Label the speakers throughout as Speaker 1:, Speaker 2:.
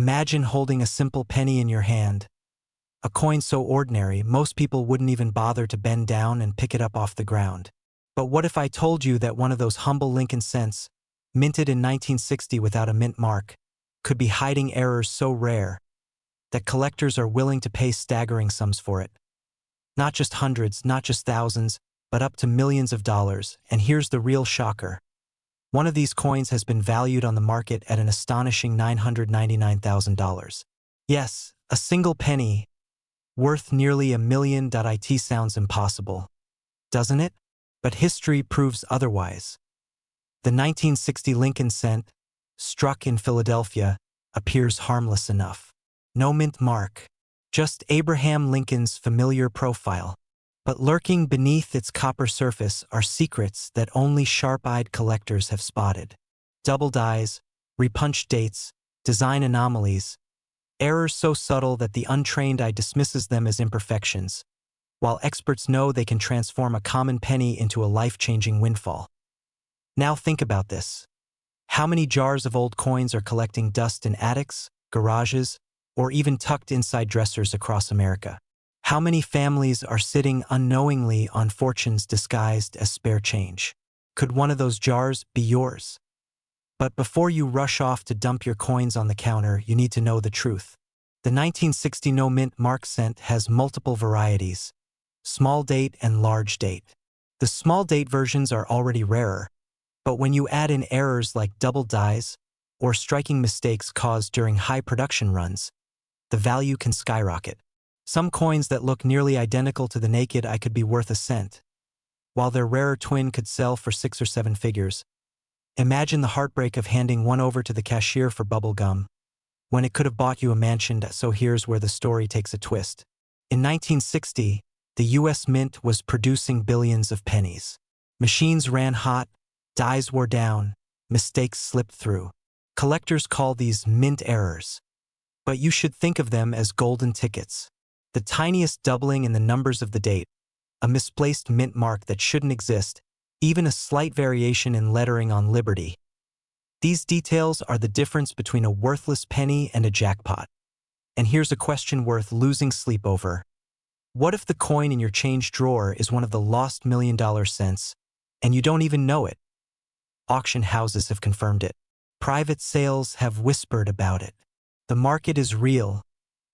Speaker 1: Imagine holding a simple penny in your hand. A coin so ordinary, most people wouldn't even bother to bend down and pick it up off the ground. But what if I told you that one of those humble Lincoln cents, minted in 1960 without a mint mark, could be hiding errors so rare that collectors are willing to pay staggering sums for it? Not just hundreds, not just thousands, but up to millions of dollars. And here's the real shocker. One of these coins has been valued on the market at an astonishing $999,000. Yes, a single penny, worth nearly $1 million. It sounds impossible, doesn't it? But history proves otherwise. The 1960 Lincoln cent, struck in Philadelphia, appears harmless enough. No mint mark, just Abraham Lincoln's familiar profile. But lurking beneath its copper surface are secrets that only sharp-eyed collectors have spotted. Double dies, repunched dates, design anomalies, errors so subtle that the untrained eye dismisses them as imperfections, while experts know they can transform a common penny into a life-changing windfall. Now think about this. How many jars of old coins are collecting dust in attics, garages, or even tucked inside dressers across America? How many families are sitting unknowingly on fortunes disguised as spare change? Could one of those jars be yours? But before you rush off to dump your coins on the counter, you need to know the truth. The 1960 no mint mark cent has multiple varieties: small date and large date. The small date versions are already rarer, but when you add in errors like double dies or striking mistakes caused during high production runs, the value can skyrocket. Some coins that look nearly identical to the naked eye could be worth a cent, while their rarer twin could sell for 6 or 7 figures. Imagine the heartbreak of handing one over to the cashier for bubble gum, when it could have bought you a mansion. So here's where the story takes a twist. In 1960, the U.S. Mint was producing billions of pennies. Machines ran hot, dies wore down, mistakes slipped through. Collectors call these mint errors, but you should think of them as golden tickets. The tiniest doubling in the numbers of the date, a misplaced mint mark that shouldn't exist, even a slight variation in lettering on Liberty. These details are the difference between a worthless penny and a jackpot. And here's a question worth losing sleep over. What if the coin in your change drawer is one of the lost $1 million cents, and you don't even know it? Auction houses have confirmed it. Private sales have whispered about it. The market is real,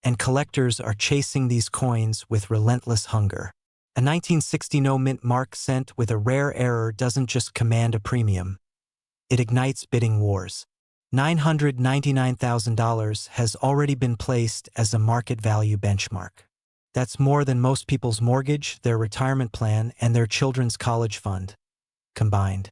Speaker 1: and collectors are chasing these coins with relentless hunger. A 1960 no mint mark cent with a rare error doesn't just command a premium. It ignites bidding wars. $999,000 has already been placed as a market value benchmark. That's more than most people's mortgage, their retirement plan, and their children's college fund combined.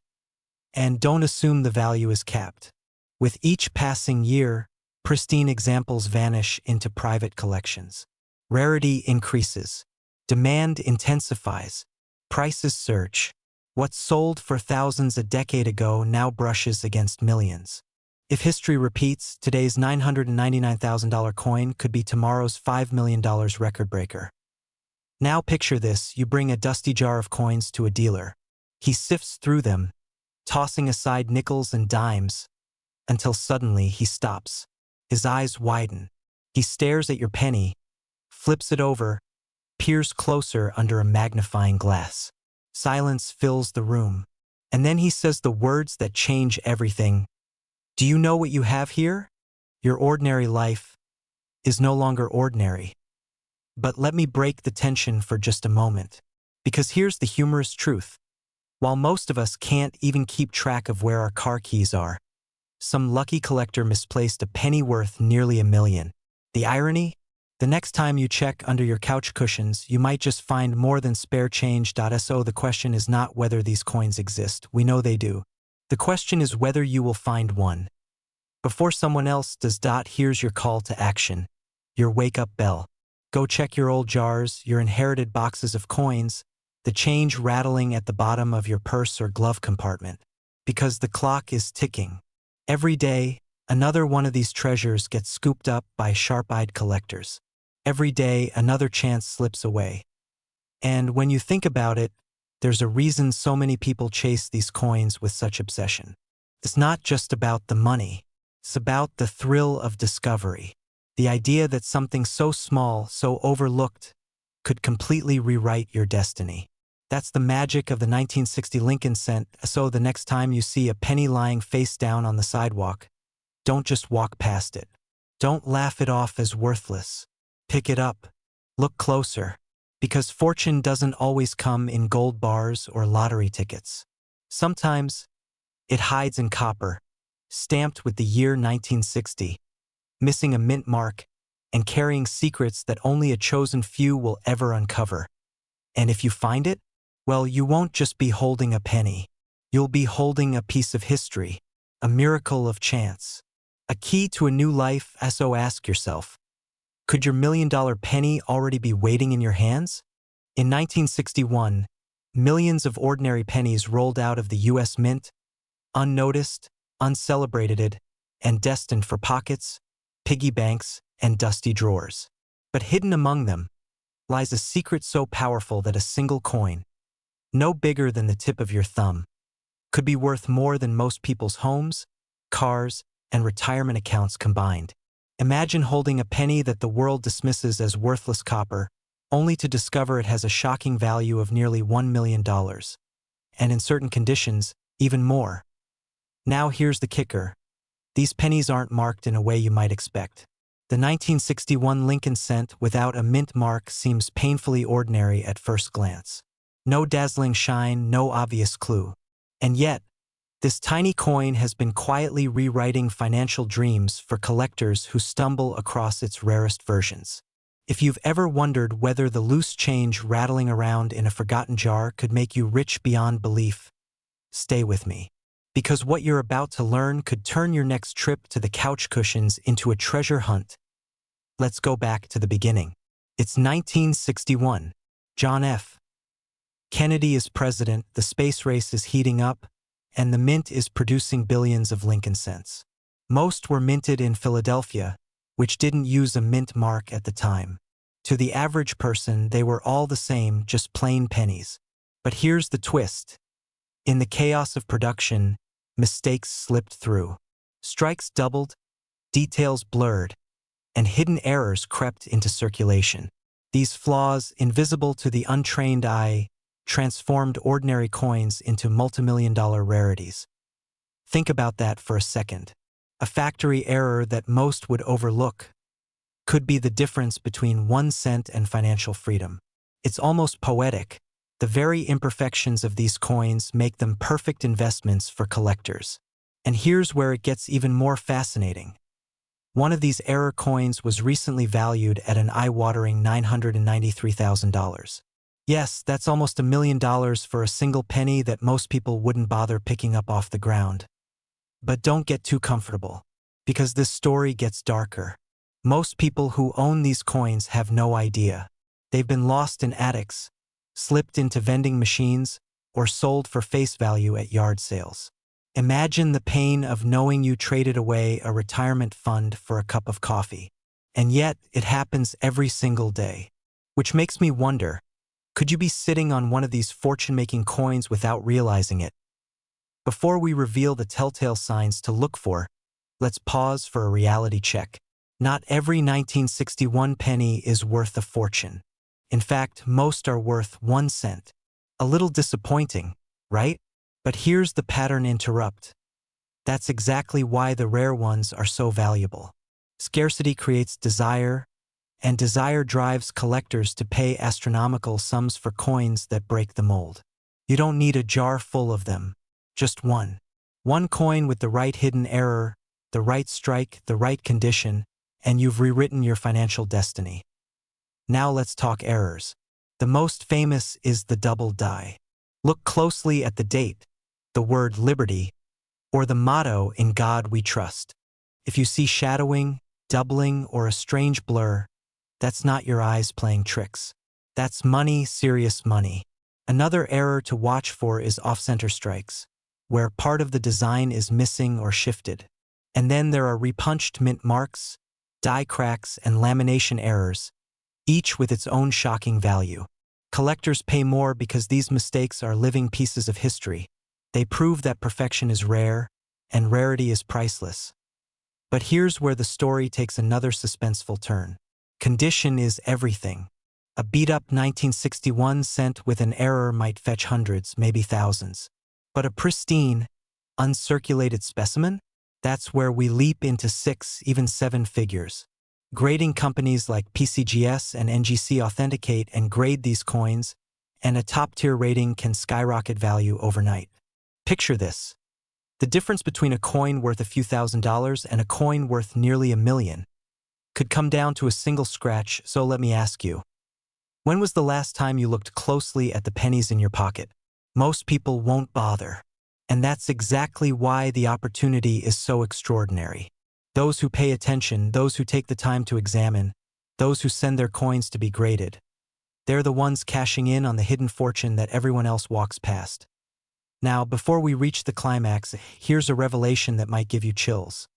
Speaker 1: And don't assume the value is capped. With each passing year, pristine examples vanish into private collections. Rarity increases. Demand intensifies. Prices surge. What sold for thousands a decade ago now brushes against millions. If history repeats, today's $999,000 coin could be tomorrow's $5 million record breaker. Now picture this: you bring a dusty jar of coins to a dealer. He sifts through them, tossing aside nickels and dimes, until suddenly he stops. His eyes widen. He stares at your penny, flips it over, peers closer under a magnifying glass. Silence fills the room. And then he says the words that change everything. Do you know what you have here? Your ordinary life is no longer ordinary. But let me break the tension for just a moment. Because here's the humorous truth. While most of us can't even keep track of where our car keys are, some lucky collector misplaced a penny worth nearly $1 million. The irony? The next time you check under your couch cushions, you might just find more than spare change. So the question is not whether these coins exist. We know they do. The question is whether you will find one. Before someone else does. Here's your call to action. Your wake-up bell. Go check your old jars, your inherited boxes of coins, the change rattling at the bottom of your purse or glove compartment. Because the clock is ticking. Every day, another one of these treasures gets scooped up by sharp-eyed collectors. Every day, another chance slips away. And when you think about it, there's a reason so many people chase these coins with such obsession. It's not just about the money. It's about the thrill of discovery. The idea that something so small, so overlooked, could completely rewrite your destiny. That's the magic of the 1960 Lincoln cent, so the next time you see a penny lying face down on the sidewalk, don't just walk past it. Don't laugh it off as worthless. Pick it up. Look closer. Because fortune doesn't always come in gold bars or lottery tickets. Sometimes, it hides in copper, stamped with the year 1960, missing a mint mark, and carrying secrets that only a chosen few will ever uncover. And if you find it, well, you won't just be holding a penny. You'll be holding a piece of history, a miracle of chance, a key to a new life. So ask yourself, could your $1 million penny already be waiting in your hands? In 1961, millions of ordinary pennies rolled out of the U.S. Mint, unnoticed, uncelebrated, and destined for pockets, piggy banks, and dusty drawers. But hidden among them lies a secret so powerful that a single coin, no bigger than the tip of your thumb, could be worth more than most people's homes, cars, and retirement accounts combined. Imagine holding a penny that the world dismisses as worthless copper, only to discover it has a shocking value of nearly $1 million. And in certain conditions, even more. Now here's the kicker. These pennies aren't marked in a way you might expect. The 1961 Lincoln cent without a mint mark seems painfully ordinary at first glance. No dazzling shine, no obvious clue. And yet, this tiny coin has been quietly rewriting financial dreams for collectors who stumble across its rarest versions. If you've ever wondered whether the loose change rattling around in a forgotten jar could make you rich beyond belief, stay with me. Because what you're about to learn could turn your next trip to the couch cushions into a treasure hunt. Let's go back to the beginning. It's 1961. John F. Kennedy is president, the space race is heating up, and the mint is producing billions of Lincoln cents. Most were minted in Philadelphia, which didn't use a mint mark at the time. To the average person, they were all the same, just plain pennies. But here's the twist. In the chaos of production, mistakes slipped through. Strikes doubled, details blurred, and hidden errors crept into circulation. These flaws, invisible to the untrained eye, transformed ordinary coins into multimillion-dollar rarities. Think about that for a second. A factory error that most would overlook could be the difference between 1 cent and financial freedom. It's almost poetic. The very imperfections of these coins make them perfect investments for collectors. And here's where it gets even more fascinating. One of these error coins was recently valued at an eye-watering $993,000. Yes, that's almost $1 million for a single penny that most people wouldn't bother picking up off the ground. But don't get too comfortable, because this story gets darker. Most people who own these coins have no idea. They've been lost in attics, slipped into vending machines, or sold for face value at yard sales. Imagine the pain of knowing you traded away a retirement fund for a cup of coffee. And yet, it happens every single day. Which makes me wonder, could you be sitting on one of these fortune-making coins without realizing it? Before we reveal the telltale signs to look for, let's pause for a reality check. Not every 1961 penny is worth a fortune. In fact, most are worth 1 cent. A little disappointing, right? But here's the pattern interrupt. That's exactly why the rare ones are so valuable. Scarcity creates desire, and desire drives collectors to pay astronomical sums for coins that break the mold. You don't need a jar full of them, just one. One coin with the right hidden error, the right strike, the right condition, and you've rewritten your financial destiny. Now let's talk errors. The most famous is the double die. Look closely at the date, the word liberty, or the motto "In God We Trust." If you see shadowing, doubling, or a strange blur, that's not your eyes playing tricks. That's money, serious money. Another error to watch for is off-center strikes, where part of the design is missing or shifted. And then there are repunched mint marks, die cracks, and lamination errors, each with its own shocking value. Collectors pay more because these mistakes are living pieces of history. They prove that perfection is rare, and rarity is priceless. But here's where the story takes another suspenseful turn. Condition is everything. A beat-up 1961 cent with an error might fetch hundreds, maybe thousands. But a pristine, uncirculated specimen? That's where we leap into 6, even 7 figures. Grading companies like PCGS and NGC authenticate and grade these coins, and a top-tier rating can skyrocket value overnight. Picture this. The difference between a coin worth a few $1,000s and a coin worth nearly $1 million could come down to a single scratch, so let me ask you. When was the last time you looked closely at the pennies in your pocket? Most people won't bother. And that's exactly why the opportunity is so extraordinary. Those who pay attention, those who take the time to examine, those who send their coins to be graded, they're the ones cashing in on the hidden fortune that everyone else walks past. Now, before we reach the climax, here's a revelation that might give you chills.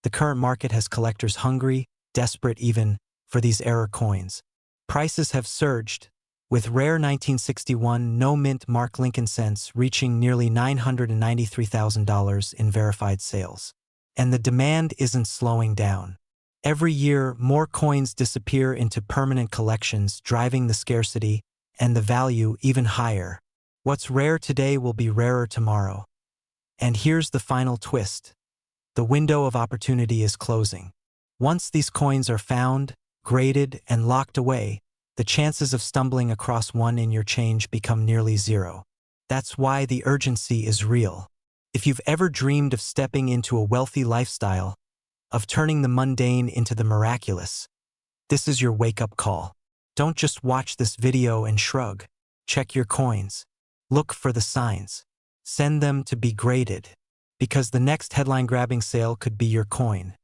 Speaker 1: The current market has collectors hungry, desperate even, for these error coins. Prices have surged, with rare 1961 no-mint Mark Lincoln cents reaching nearly $993,000 in verified sales. And the demand isn't slowing down. Every year, more coins disappear into permanent collections, driving the scarcity and the value even higher. What's rare today will be rarer tomorrow. And here's the final twist. The window of opportunity is closing. Once these coins are found, graded, and locked away, the chances of stumbling across one in your change become nearly zero. That's why the urgency is real. If you've ever dreamed of stepping into a wealthy lifestyle, of turning the mundane into the miraculous, this is your wake-up call. Don't just watch this video and shrug. Check your coins. Look for the signs. Send them to be graded, because the next headline-grabbing sale could be your coin.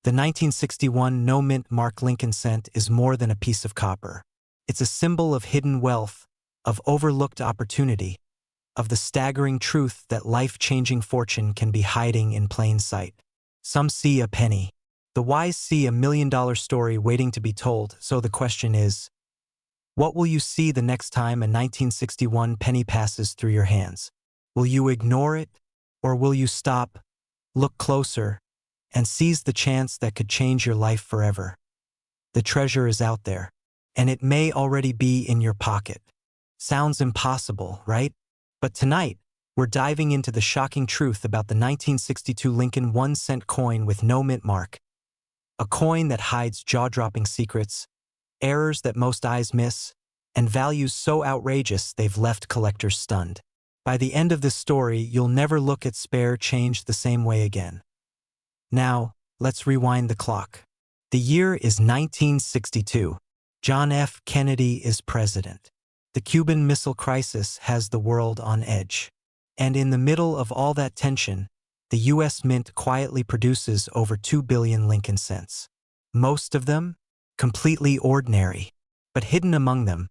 Speaker 1: The 1961 no-mint Mark Lincoln cent is more than a piece of copper. It's a symbol of hidden wealth, of overlooked opportunity, of the staggering truth that life-changing fortune can be hiding in plain sight. Some see a penny. The wise see $1 million story waiting to be told, so the question is, what will you see the next time a 1961 penny passes through your hands? Will you ignore it, or will you stop, look closer, and seize the chance that could change your life forever? The treasure is out there, and it may already be in your pocket. Sounds impossible, right? But tonight, we're diving into the shocking truth about the 1962 Lincoln 1-cent coin with no mint mark. A coin that hides jaw-dropping secrets, errors that most eyes miss, and values so outrageous they've left collectors stunned. By the end of this story, you'll never look at spare change the same way again. Now, let's rewind the clock. The year is 1962. John F. Kennedy is president. The Cuban Missile Crisis has the world on edge. And in the middle of all that tension, the U.S. Mint quietly produces over 2 billion Lincoln cents. Most of them, completely ordinary. But hidden among them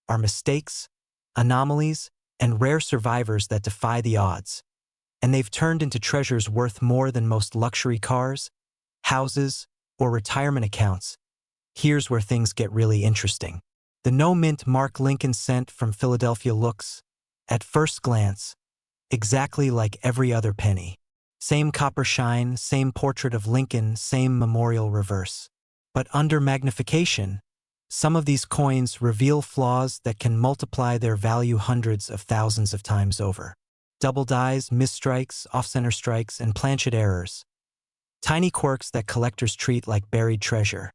Speaker 1: are mistakes, anomalies, and rare survivors that defy the odds. And they've turned into treasures worth more than most luxury cars, houses, or retirement accounts. Here's where things get really interesting. The no-mint Mark Lincoln cent from Philadelphia looks, at first glance, exactly like every other penny. Same copper shine, same portrait of Lincoln, same memorial reverse. But under magnification, some of these coins reveal flaws that can multiply their value hundreds of thousands of times over. Double dies, misstrikes, off-center strikes, and planchet errors. Tiny quirks that collectors treat like buried treasure.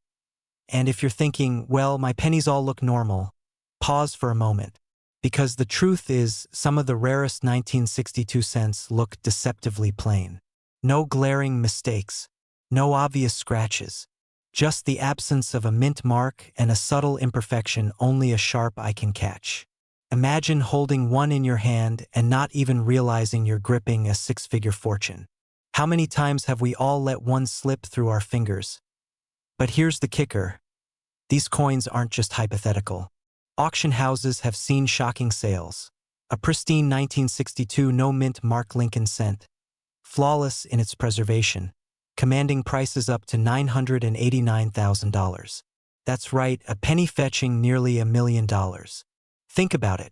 Speaker 1: And if you're thinking, well, my pennies all look normal, pause for a moment. Because the truth is, some of the rarest 1962 cents look deceptively plain. No glaring mistakes, no obvious scratches. Just the absence of a mint mark and a subtle imperfection only a sharp eye can catch. Imagine holding one in your hand and not even realizing you're gripping a six-figure fortune. How many times have we all let one slip through our fingers? But here's the kicker. These coins aren't just hypothetical. Auction houses have seen shocking sales. A pristine 1962 no-mint Mark Lincoln cent, flawless in its preservation, commanding prices up to $989,000. That's right, a penny fetching nearly $1 million. Think about it.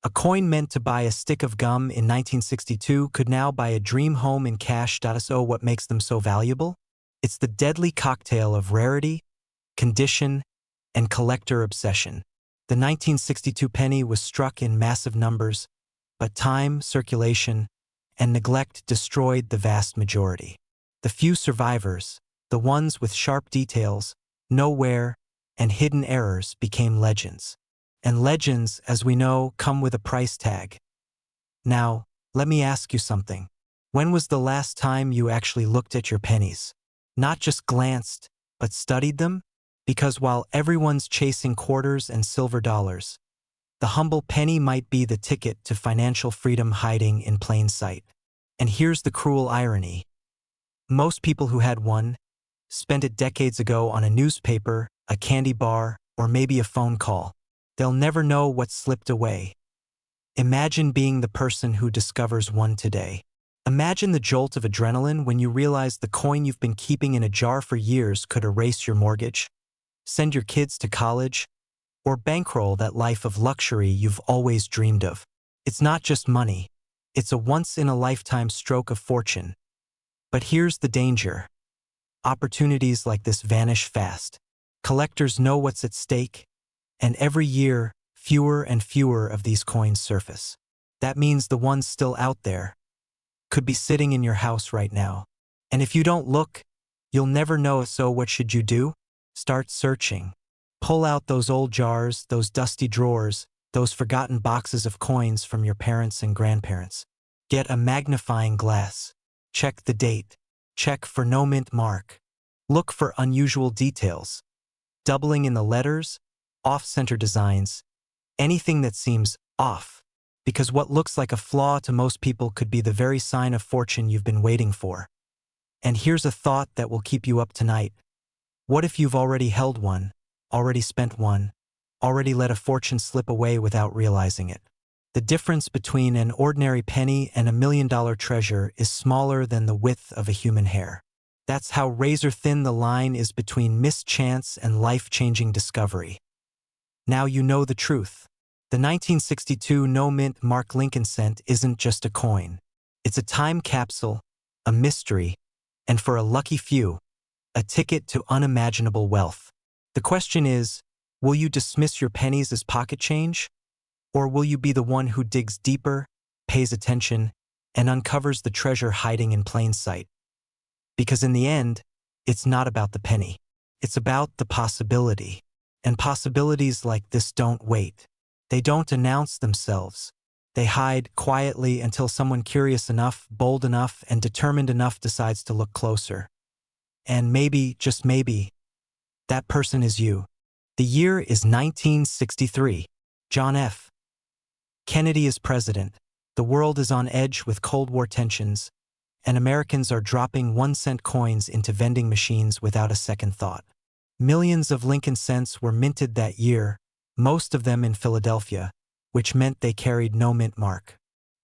Speaker 1: A coin meant to buy a stick of gum in 1962 could now buy a dream home in cash. So what makes them so valuable? It's the deadly cocktail of rarity, condition, and collector obsession. The 1962 penny was struck in massive numbers, but time, circulation, and neglect destroyed the vast majority. The few survivors, the ones with sharp details, no wear, and hidden errors became legends. And legends, as we know, come with a price tag. Now, let me ask you something. When was the last time you actually looked at your pennies? Not just glanced, but studied them? Because while everyone's chasing quarters and silver dollars, the humble penny might be the ticket to financial freedom hiding in plain sight. And here's the cruel irony. Most people who had one spent it decades ago on a newspaper, a candy bar, or maybe a phone call. They'll never know what slipped away. Imagine being the person who discovers one today. Imagine the jolt of adrenaline when you realize the coin you've been keeping in a jar for years could erase your mortgage, send your kids to college, or bankroll that life of luxury you've always dreamed of. It's not just money. It's a once-in-a-lifetime stroke of fortune. But here's the danger. Opportunities like this vanish fast. Collectors know what's at stake, and every year, fewer and fewer of these coins surface. That means the ones still out there could be sitting in your house right now. And if you don't look, you'll never know. So what should you do? Start searching. Pull out those old jars, those dusty drawers, those forgotten boxes of coins from your parents and grandparents. Get a magnifying glass. Check the date. Check for no mint mark. Look for unusual details. Doubling in the letters, off-center designs, anything that seems off. Because what looks like a flaw to most people could be the very sign of fortune you've been waiting for. And here's a thought that will keep you up tonight. What if you've already held one, already spent one, already let a fortune slip away without realizing it? The difference between an ordinary penny and $1 million treasure is smaller than the width of a human hair. That's how razor-thin the line is between mischance and life-changing discovery. Now you know the truth. The 1962 no-mint Mark Lincoln cent isn't just a coin. It's a time capsule, a mystery, and for a lucky few, a ticket to unimaginable wealth. The question is, will you dismiss your pennies as pocket change? Or will you be the one who digs deeper, pays attention, and uncovers the treasure hiding in plain sight? Because in the end, it's not about the penny. It's about the possibility. And possibilities like this don't wait. They don't announce themselves. They hide quietly until someone curious enough, bold enough, and determined enough decides to look closer. And maybe, just maybe, that person is you. The year is 1963. John F. Kennedy is president. The world is on edge with Cold War tensions, and Americans are dropping 1-cent coins into vending machines without a second thought. Millions of Lincoln cents were minted that year, most of them in Philadelphia, which meant they carried no mint mark.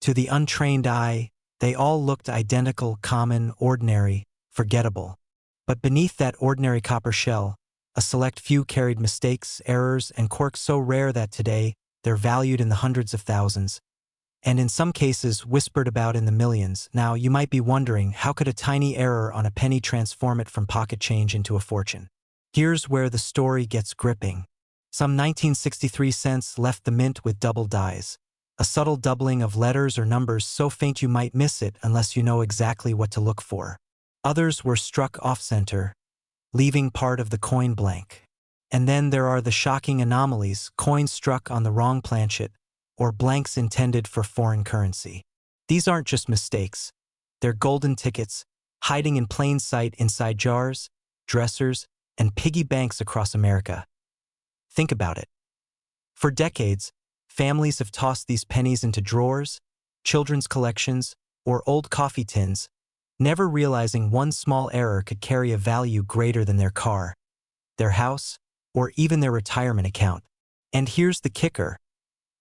Speaker 1: To the untrained eye, they all looked identical, common, ordinary, forgettable. But beneath that ordinary copper shell, a select few carried mistakes, errors, and quirks so rare that today, they're valued in the hundreds of thousands, and in some cases whispered about in the millions. Now, you might be wondering, how could a tiny error on a penny transform it from pocket change into a fortune? Here's where the story gets gripping. Some 1963 cents left the mint with double dies, a subtle doubling of letters or numbers so faint you might miss it unless you know exactly what to look for. Others were struck off-center, leaving part of the coin blank. And then there are the shocking anomalies, coins struck on the wrong planchet, or blanks intended for foreign currency. These aren't just mistakes. They're golden tickets, hiding in plain sight inside jars, dressers, and piggy banks across America. Think about it. For decades, families have tossed these pennies into drawers, children's collections, or old coffee tins, never realizing one small error could carry a value greater than their car, their house, or even their retirement account. And here's the kicker.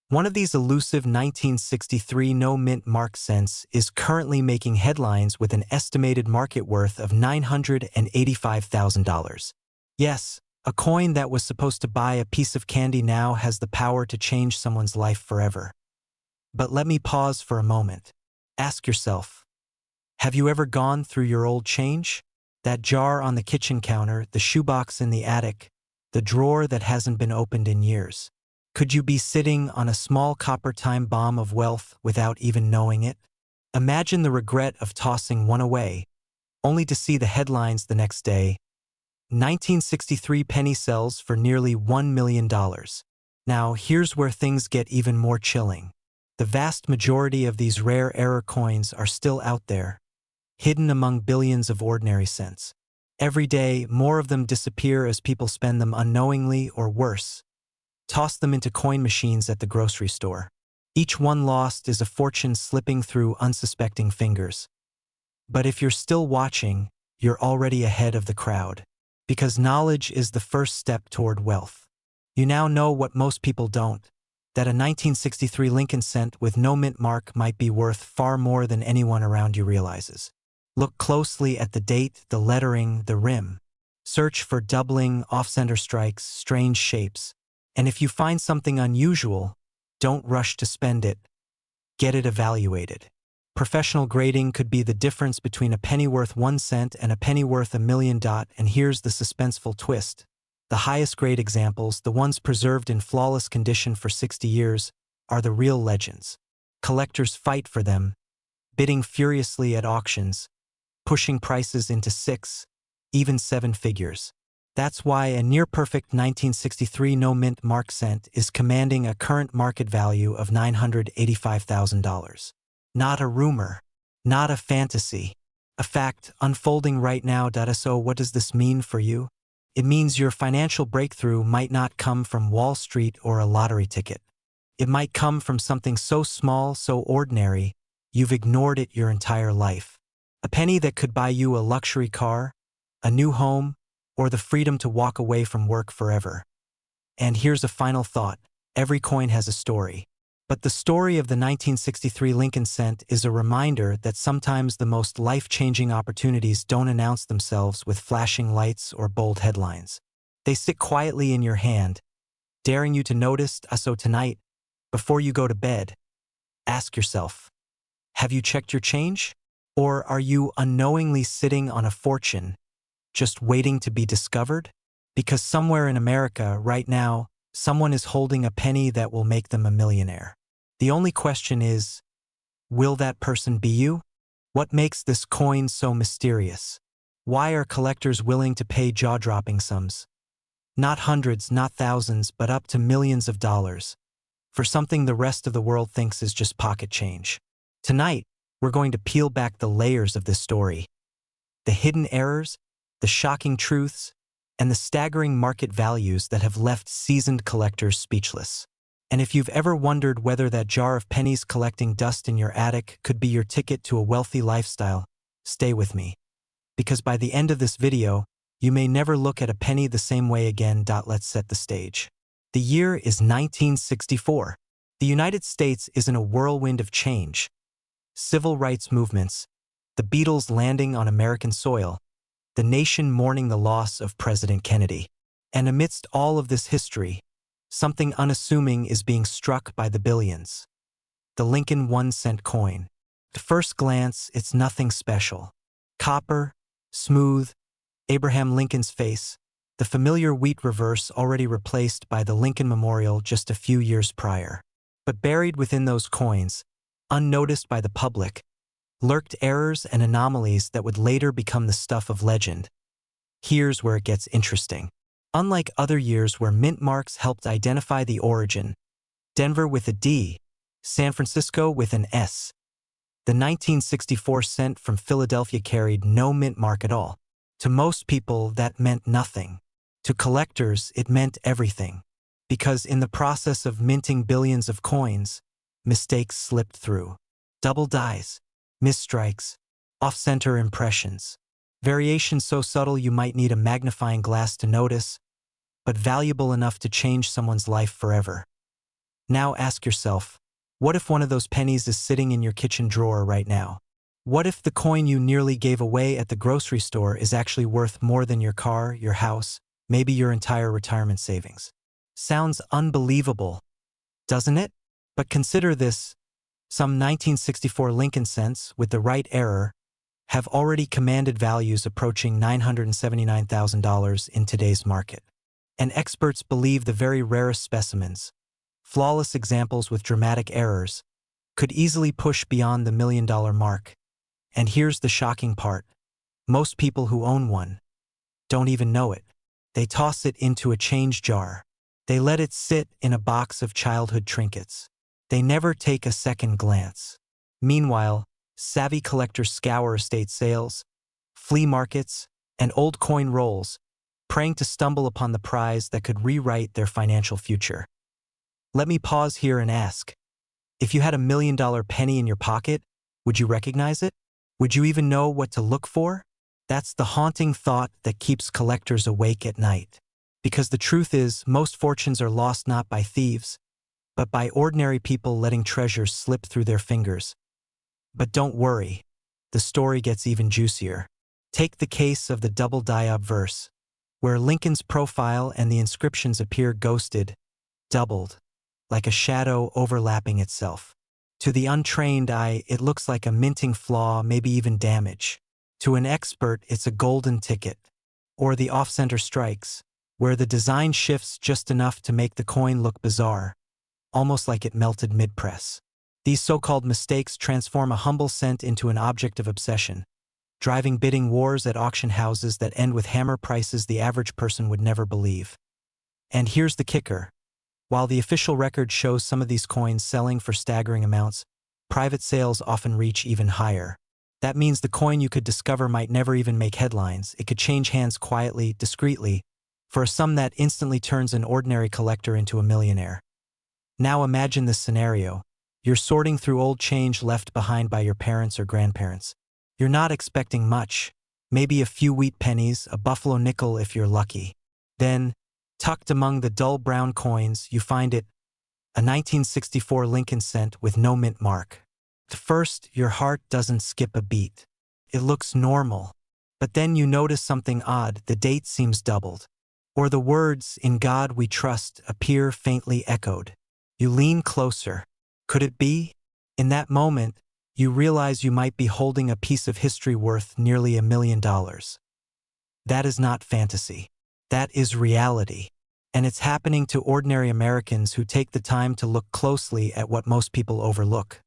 Speaker 1: One of these elusive 1963 no-mint mark cents is currently making headlines with an estimated market worth of $985,000. Yes, a coin that was supposed to buy a piece of candy now has the power to change someone's life forever. But let me pause for a moment. Ask yourself, have you ever gone through your old change? That jar on the kitchen counter, the shoebox in the attic, the drawer that hasn't been opened in years. Could you be sitting on a small copper time bomb of wealth without even knowing it? Imagine the regret of tossing one away, only to see the headlines the next day. 1963 penny sells for nearly $1 million. Now, here's where things get even more chilling. The vast majority of these rare error coins are still out there, hidden among billions of ordinary cents. Every day, more of them disappear as people spend them unknowingly or worse, toss them into coin machines at the grocery store. Each one lost is a fortune slipping through unsuspecting fingers. But if you're still watching, you're already ahead of the crowd. Because knowledge is the first step toward wealth. You now know what most people don't, that a 1963 Lincoln cent with no mint mark might be worth far more than anyone around you realizes. Look closely at the date, the lettering, the rim. Search for doubling, off-center strikes, strange shapes. And if you find something unusual, don't rush to spend it. Get it evaluated. Professional grading could be the difference between a penny worth 1 cent and a penny worth $1 million. And here's the suspenseful twist. The highest grade examples, the ones preserved in flawless condition for 60 years, are the real legends. Collectors fight for them, bidding furiously at auctions, pushing prices into 6, even 7 figures. That's why a near-perfect 1963 no-mint mark cent is commanding a current market value of $985,000. Not a rumor, not a fantasy, a fact unfolding right now. So what does this mean for you? It means your financial breakthrough might not come from Wall Street or a lottery ticket. It might come from something so small, so ordinary, you've ignored it your entire life. A penny that could buy you a luxury car, a new home, or the freedom to walk away from work forever. And here's a final thought. Every coin has a story. But the story of the 1963 Lincoln cent is a reminder that sometimes the most life-changing opportunities don't announce themselves with flashing lights or bold headlines. They sit quietly in your hand, daring you to notice. So tonight, before you go to bed, ask yourself, have you checked your change? Or are you unknowingly sitting on a fortune, just waiting to be discovered? Because somewhere in America, right now, someone is holding a penny that will make them a millionaire. The only question is, will that person be you? What makes this coin so mysterious? Why are collectors willing to pay jaw-dropping sums? Not hundreds, not thousands, but up to millions of dollars, for something the rest of the world thinks is just pocket change. Tonight, we're going to peel back the layers of this story. The hidden errors, the shocking truths, and the staggering market values that have left seasoned collectors speechless. And if you've ever wondered whether that jar of pennies collecting dust in your attic could be your ticket to a wealthy lifestyle, stay with me. Because by the end of this video, you may never look at a penny the same way again. Let's set the stage. The year is 1964. The United States is in a whirlwind of change. Civil rights movements, the Beatles landing on American soil, the nation mourning the loss of President Kennedy. And amidst all of this history, something unassuming is being struck by the billions. The Lincoln 1-cent coin. At first glance, it's nothing special. Copper, smooth, Abraham Lincoln's face, the familiar wheat reverse already replaced by the Lincoln Memorial just a few years prior. But buried within those coins, unnoticed by the public, lurked errors and anomalies that would later become the stuff of legend. Here's where it gets interesting. Unlike other years where mint marks helped identify the origin, Denver with a D, San Francisco with an S, the 1964 cent from Philadelphia carried no mint mark at all. To most people, that meant nothing. To collectors, it meant everything. Because in the process of minting billions of coins, mistakes slipped through. Double dies, misstrikes, off-center impressions. Variations so subtle you might need a magnifying glass to notice, but valuable enough to change someone's life forever. Now ask yourself, what if one of those pennies is sitting in your kitchen drawer right now? What if the coin you nearly gave away at the grocery store is actually worth more than your car, your house, maybe your entire retirement savings? Sounds unbelievable, doesn't it? But consider this, Some 1964 Lincoln cents, with the right error, have already commanded values approaching $979,000 in today's market. And experts believe the very rarest specimens, flawless examples with dramatic errors, could easily push beyond the $1 million mark. And here's the shocking part. Most people who own one don't even know it. They toss it into a change jar. They let it sit in a box of childhood trinkets. They never take a second glance. Meanwhile, savvy collectors scour estate sales, flea markets, and old coin rolls, praying to stumble upon the prize that could rewrite their financial future. Let me pause here and ask, if you had $1 million penny in your pocket, would you recognize it? Would you even know what to look for? That's the haunting thought that keeps collectors awake at night. Because the truth is, most fortunes are lost not by thieves, but by ordinary people letting treasures slip through their fingers. But don't worry, the story gets even juicier. Take the case of the double diop verse, where Lincoln's profile and the inscriptions appear ghosted, doubled, like a shadow overlapping itself. To the untrained eye, it looks like a minting flaw, maybe even damage. To an expert, it's a golden ticket. Or the off-center strikes, where the design shifts just enough to make the coin look bizarre, almost like it melted mid-press. These so-called mistakes transform a humble cent into an object of obsession, driving bidding wars at auction houses that end with hammer prices the average person would never believe. And here's the kicker. While the official record shows some of these coins selling for staggering amounts, private sales often reach even higher. That means the coin you could discover might never even make headlines. It could change hands quietly, discreetly, for a sum that instantly turns an ordinary collector into a millionaire. Now imagine this scenario. You're sorting through old change left behind by your parents or grandparents. You're not expecting much, maybe a few wheat pennies, a buffalo nickel if you're lucky. Then, tucked among the dull brown coins, you find it, a 1964 Lincoln cent with no mint mark. At first, your heart doesn't skip a beat. It looks normal. But then you notice something odd. The date seems doubled. Or the words, "In God we trust," appear faintly echoed. You lean closer. Could it be? In that moment, you realize you might be holding a piece of history worth nearly $1 million. That is not fantasy. That is reality. And it's happening to ordinary Americans who take the time to look closely at what most people overlook.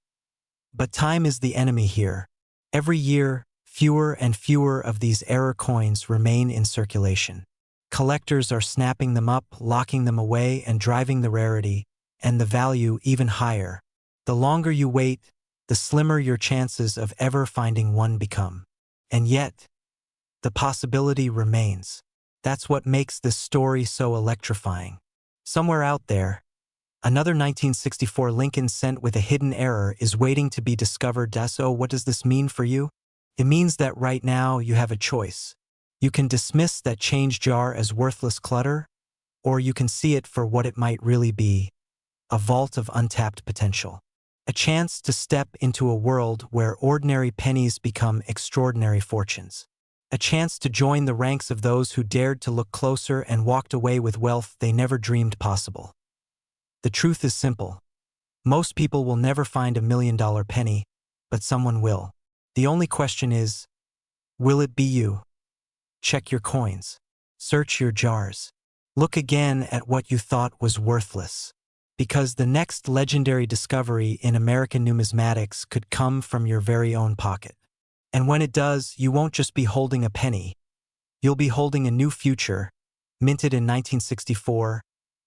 Speaker 1: But time is the enemy here. Every year, fewer and fewer of these error coins remain in circulation. Collectors are snapping them up, locking them away, and driving the rarity and the value even higher. The longer you wait, the slimmer your chances of ever finding one become. And yet, the possibility remains. That's what makes this story so electrifying. Somewhere out there, another 1964 Lincoln cent with a hidden error is waiting to be discovered. So what does this mean for you? It means that right now you have a choice. You can dismiss that change jar as worthless clutter, or you can see it for what it might really be, a vault of untapped potential. A chance to step into a world where ordinary pennies become extraordinary fortunes. A chance to join the ranks of those who dared to look closer and walked away with wealth they never dreamed possible. The truth is simple. Most people will never find $1 million penny, but someone will. The only question is, will it be you? Check your coins. Search your jars. Look again at what you thought was worthless. Because the next legendary discovery in American numismatics could come from your very own pocket. And when it does, you won't just be holding a penny. You'll be holding a new future, minted in 1964,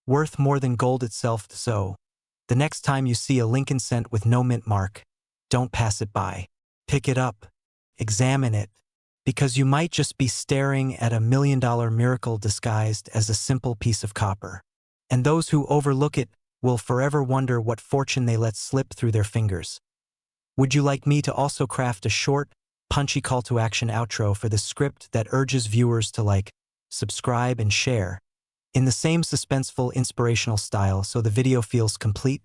Speaker 1: worth more than gold itself. So, the next time you see a Lincoln cent with no mint mark, don't pass it by. Pick it up. Examine it. Because you might just be staring at $1 million miracle disguised as a simple piece of copper. And those who overlook it will forever wonder what fortune they let slip through their fingers. Would you like me to also craft a short, punchy call to action outro for this script that urges viewers to like, subscribe, and share, in the same suspenseful, inspirational style so the video feels complete?